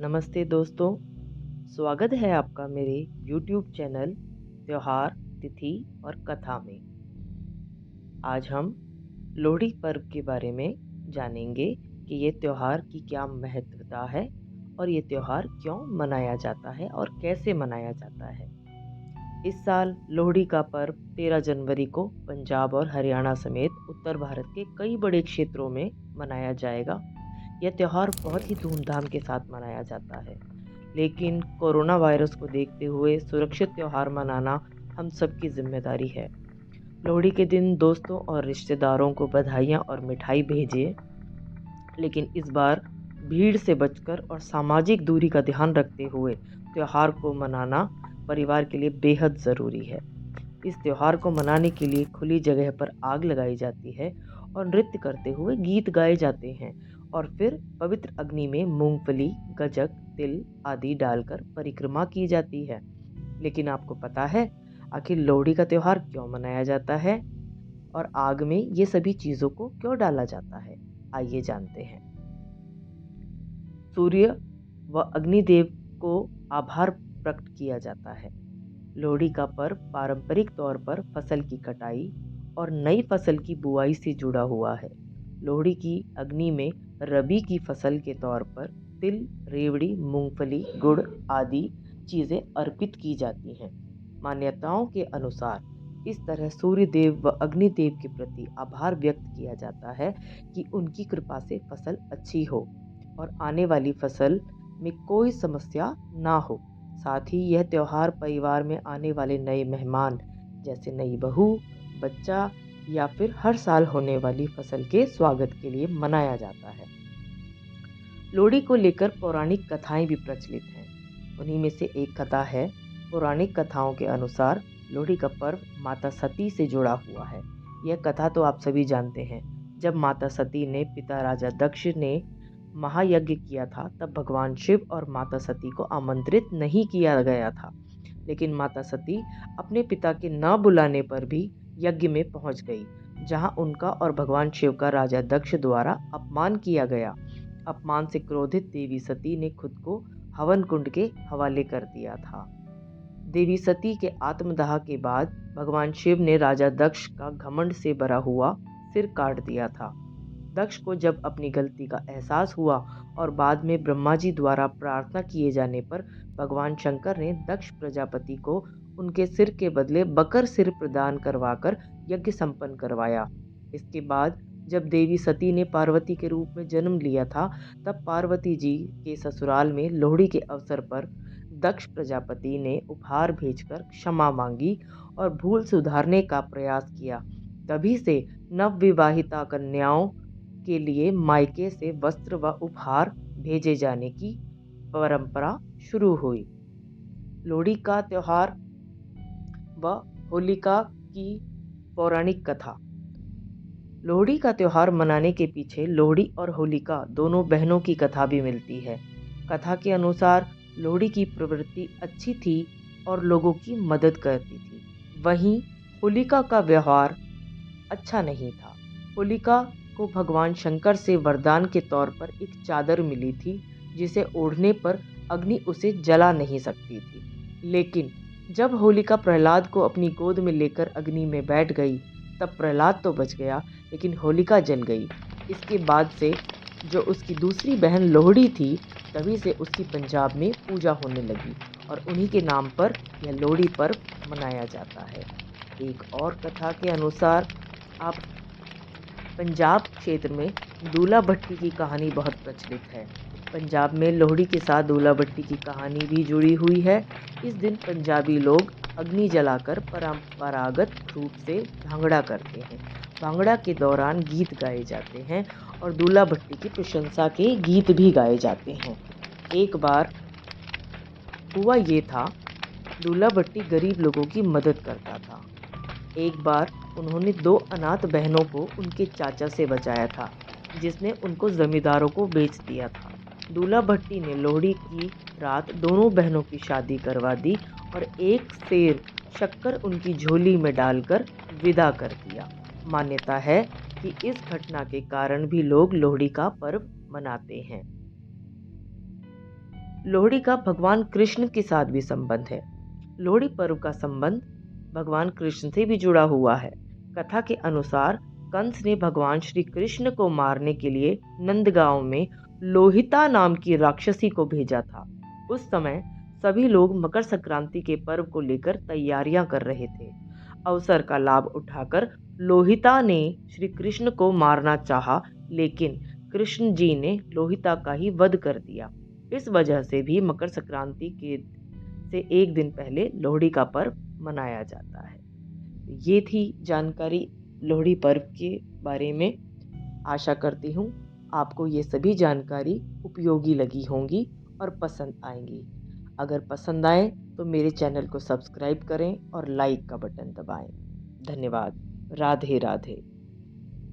नमस्ते दोस्तों, स्वागत है आपका मेरे YouTube चैनल त्योहार, तिथि और कथा में। आज हम लोहड़ी पर्व के बारे में जानेंगे कि ये त्योहार की क्या महत्वता है और ये त्योहार क्यों मनाया जाता है और कैसे मनाया जाता है। इस साल लोहड़ी का पर्व 13 जनवरी को पंजाब और हरियाणा समेत उत्तर भारत के कई बड़े क्षेत्रों में मनाया जाएगा। यह त्योहार बहुत ही धूमधाम के साथ मनाया जाता है, लेकिन कोरोना वायरस को देखते हुए सुरक्षित त्योहार मनाना हम सबकी जिम्मेदारी है। लोहड़ी के दिन दोस्तों और रिश्तेदारों को बधाइयाँ और मिठाई भेजें, लेकिन इस बार भीड़ से बचकर और सामाजिक दूरी का ध्यान रखते हुए त्योहार को मनाना परिवार के लिए बेहद ज़रूरी है। इस त्योहार को मनाने के लिए खुली जगह पर आग लगाई जाती है और नृत्य करते हुए गीत गाए जाते हैं और फिर पवित्र अग्नि में मूंगफली, गज्जक, तिल आदि डालकर परिक्रमा की जाती है। लेकिन आपको पता है आखिर लोहड़ी का त्योहार क्यों मनाया जाता है और आग में ये सभी चीज़ों को क्यों डाला जाता है? आइए जानते हैं। सूर्य व अग्निदेव को आभार प्रकट किया जाता है। लोहड़ी का पर्व पारंपरिक तौर पर फसल की कटाई और नई फसल की बुआई से जुड़ा हुआ है। लोहड़ी की अग्नि में रबी की फसल के तौर पर तिल, रेवड़ी, मूंगफली, गुड़ आदि चीजें अर्पित की जाती हैं। मान्यताओं के अनुसार इस तरह सूर्य देव व अग्निदेव के प्रति आभार व्यक्त किया जाता है कि उनकी कृपा से फसल अच्छी हो और आने वाली फसल में कोई समस्या ना हो। साथ ही यह त्योहार परिवार में आने वाले नए मेहमान जैसे नई बहू, बच्चा या फिर हर साल होने वाली फसल के स्वागत के लिए मनाया जाता है। लोहड़ी को लेकर पौराणिक कथाएं भी प्रचलित हैं। उन्हीं में से एक कथा है। पौराणिक कथाओं के अनुसार लोहड़ी का पर्व माता सती से जुड़ा हुआ है। यह कथा तो आप सभी जानते हैं। जब माता सती ने पिता राजा दक्ष ने महायज्ञ किया था, तब भगवान शिव और माता सती को आमंत्रित नहीं किया गया था, लेकिन माता सती अपने पिता के न बुलाने पर भी यज्ञ में पहुंच गई, जहां उनका और भगवान शिव का राजा दक्ष द्वारा अपमान किया गया। अपमान से क्रोधित देवी सती ने खुद को हवन कुंड के हवाले कर दिया था। देवी सती के आत्मदाह के बाद भगवान शिव ने राजा दक्ष का घमंड से भरा हुआ सिर काट दिया था। दक्ष को जब अपनी गलती का एहसास हुआ और बाद में ब्रह्मा जी द्वारा प्रार्थना किए जाने पर भगवान शंकर ने दक्ष प्रजापति को उनके सिर के बदले बकर सिर प्रदान करवाकर यज्ञ संपन्न करवाया। इसके बाद जब देवी सती ने पार्वती के रूप में जन्म लिया था, तब पार्वती जी के ससुराल में लोहड़ी के अवसर पर दक्ष प्रजापति ने उपहार भेजकर क्षमा मांगी और भूल सुधारने का प्रयास किया। तभी से नवविवाहिता कन्याओं के लिए मायके से वस्त्र व उपहार भेजे जाने की परंपरा शुरू हुई। लोहड़ी का त्योहार व होलिका की पौराणिक कथा। लोहड़ी का त्योहार मनाने के पीछे लोहड़ी और होलिका दोनों बहनों की कथा भी मिलती है। कथा के अनुसार लोहड़ी की प्रवृत्ति अच्छी थी और लोगों की मदद करती थी। वहीं होलिका का व्यवहार अच्छा नहीं था। होलिका को भगवान शंकर से वरदान के तौर पर एक चादर मिली थी, जिसे ओढ़ने पर अग्नि उसे जला नहीं सकती थी। लेकिन जब होलिका प्रहलाद को अपनी गोद में लेकर अग्नि में बैठ गई, तब प्रहलाद तो बच गया, लेकिन होलिका जल गई। इसके बाद से जो उसकी दूसरी बहन लोहड़ी थी, तभी से उसकी पंजाब में पूजा होने लगी और उन्हीं के नाम पर यह लोहड़ी पर्व मनाया जाता है। एक और कथा के अनुसार आप पंजाब क्षेत्र में दूल्हा भट्टी की कहानी बहुत प्रचलित है। पंजाब में लोहड़ी के साथ दूल्हा भट्टी की कहानी भी जुड़ी हुई है। इस दिन पंजाबी लोग अग्नि जलाकर परंपरागत रूप से भांगड़ा करते हैं। भांगड़ा के दौरान गीत गाए जाते हैं और दूल्हा भट्टी की प्रशंसा के गीत भी गाए जाते हैं। एक बार हुआ ये था, दूल्हा भट्टी गरीब लोगों की मदद करता था। एक बार उन्होंने 2 अनाथ बहनों को उनके चाचा से बचाया था, जिसने उनको जमींदारों को बेच दिया था। दूल्हा भट्टी ने लोहड़ी की रात दोनों बहनों की शादी करवा दी और एक सेर शक्कर उनकी झोली में डालकर विदा कर दिया। मान्यता है कि इस घटना के कारण भी लोग लोहड़ी का पर्व मनाते हैं। लोहड़ी का भगवान कृष्ण के साथ भी संबंध है। लोहड़ी पर्व का संबंध भगवान कृष्ण से भी जुड़ा हुआ है। कथा के अनुसार कंस ने भगवान श्री कृष्ण को मारने के लिए नंदगांव में लोहिता नाम की राक्षसी को भेजा था। उस समय सभी लोग मकर संक्रांति के पर्व को लेकर तैयारियां कर रहे थे। अवसर का लाभ उठाकर लोहिता ने श्री कृष्ण को मारना चाहा, लेकिन कृष्ण जी ने लोहिता का ही वध कर दिया। इस वजह से भी मकर संक्रांति के से एक दिन पहले लोहड़ी का पर्व मनाया जाता है। ये थी जानकारी लोहड़ी पर्व के बारे में। आशा करती हूँ आपको ये सभी जानकारी उपयोगी लगी होंगी और पसंद आएंगी। अगर पसंद आए तो मेरे चैनल को सब्सक्राइब करें और लाइक का बटन दबाएं। धन्यवाद। राधे राधे।